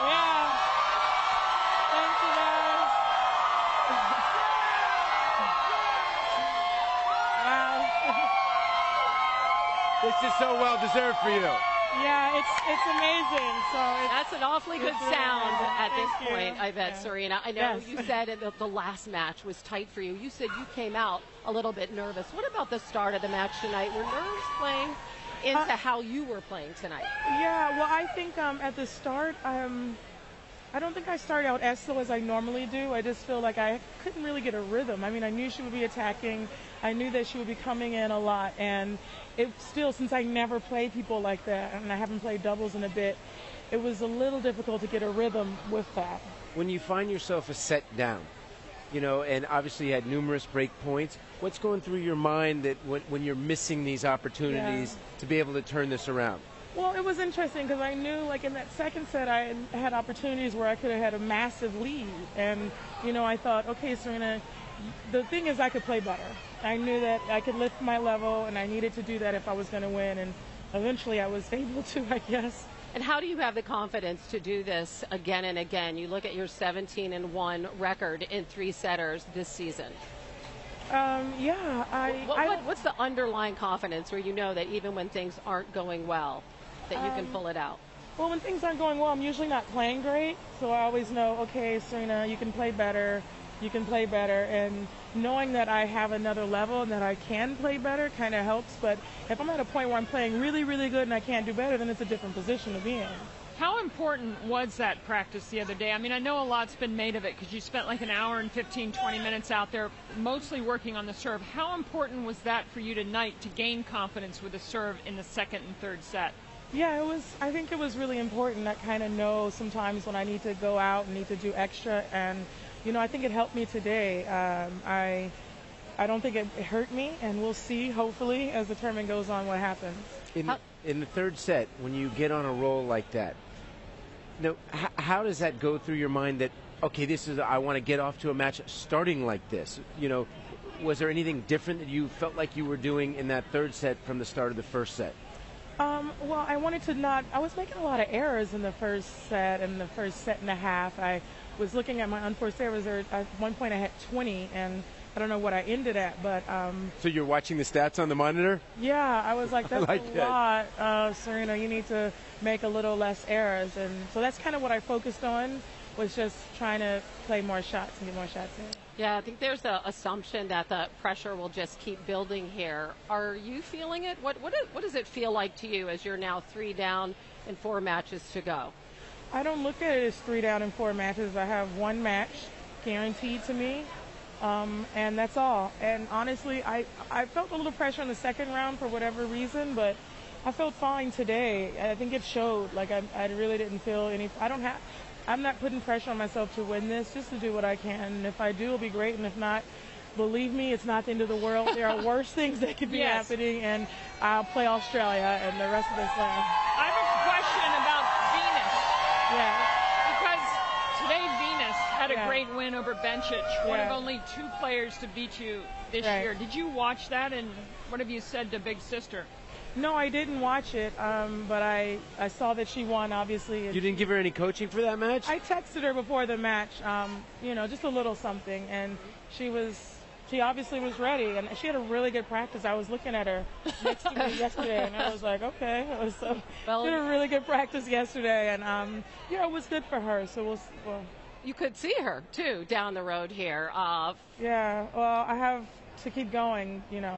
Yeah. Thank you, guys. Wow. This is so well deserved for you. Yeah, it's amazing. So That's an awfully good sound at this Thank you. point, I bet, Yeah. Serena. I know Yes. you said the last match was tight for you. You said you came out a little bit nervous. What about the start of the match tonight? Were nerves playing into how you were playing tonight? Yeah, well, I think at the start, I don't think I started out as slow as I normally do. I just feel like I couldn't really get a rhythm. I mean, I knew she would be attacking. I knew that she would be coming in a lot. And it still, since I never played people like that, and I haven't played doubles in a bit, it was a little difficult to get a rhythm with that. When you find yourself a set down, you know, and obviously you had numerous break points, what's going through your mind that when you're missing these opportunities to be able to turn this around? Well, it was interesting because I knew, like, in that second set, I had opportunities where I could have had a massive lead. And, you know, I thought, okay, Serena, the thing is I could play better. I knew that I could lift my level, and I needed to do that if I was going to win. And eventually I was able to, I guess. And how do you have the confidence to do this again and again? You look at your 17-1 record in three-setters this season. What's the underlying confidence where you know that even when things aren't going well, that you can pull it out? Well, when things aren't going well, I'm usually not playing great. So I always know, okay, Serena, you can play better. You can play better. And knowing that I have another level and that I can play better kind of helps. But if I'm at a point where I'm playing really, really good and I can't do better, then it's a different position to be in. How important was that practice the other day? I mean, I know a lot's been made of it because you spent like an hour and 15, 20 minutes out there mostly working on the serve. How important was that for you tonight to gain confidence with the serve in the second and third set? Yeah, I think it was really important. I kind of know sometimes when I need to go out and need to do extra. And, you know, I think it helped me today. I don't think it hurt me, and we'll see, hopefully, as the tournament goes on, what happens. In the third set, when you get on a roll like that, now, how does that go through your mind that, okay, I want to get off to a match starting like this? You know, was there anything different that you felt like you were doing in that third set from the start of the first set? Well, I wanted to I was making a lot of errors in the first set and the first set and a half. I was looking at my unforced errors. At one point I had 20, and I don't know what I ended at, but... So you're watching the stats on the monitor? Yeah, I was like, that's like a lot. Serena, you need to make a little less errors. And so that's kind of what I focused on, was just trying to play more shots and get more shots in. Yeah, I think there's the assumption that the pressure will just keep building here. Are you feeling it? What does it feel like to you as you're now 3 down and 4 matches to go? I don't look at it as 3 down and 4 matches. I have 1 match guaranteed to me, and that's all. And honestly, I felt a little pressure in the second round for whatever reason, but I felt fine today. I think it showed. Like, I really didn't feel any... I'm not putting pressure on myself to win this, just to do what I can. And if I do, it'll be great. And if not, believe me, it's not the end of the world. There are worse things that could be happening, and I'll play Australia and the rest of the slam. I have a question about Venus. Yeah. Because today Venus had a great win over Bencic, one of only 2 players to beat you this year. Did you watch that, and what have you said to Big Sister? No, I didn't watch it, but I saw that she won, obviously. You didn't give her any coaching for that match? I texted her before the match, you know, just a little something, and she obviously was ready, and she had a really good practice. I was looking at her next to me yesterday, and I was like, okay. She had a really good practice yesterday, and yeah, it was good for her. So You could see her too down the road here. Yeah, well, I have to keep going, you know.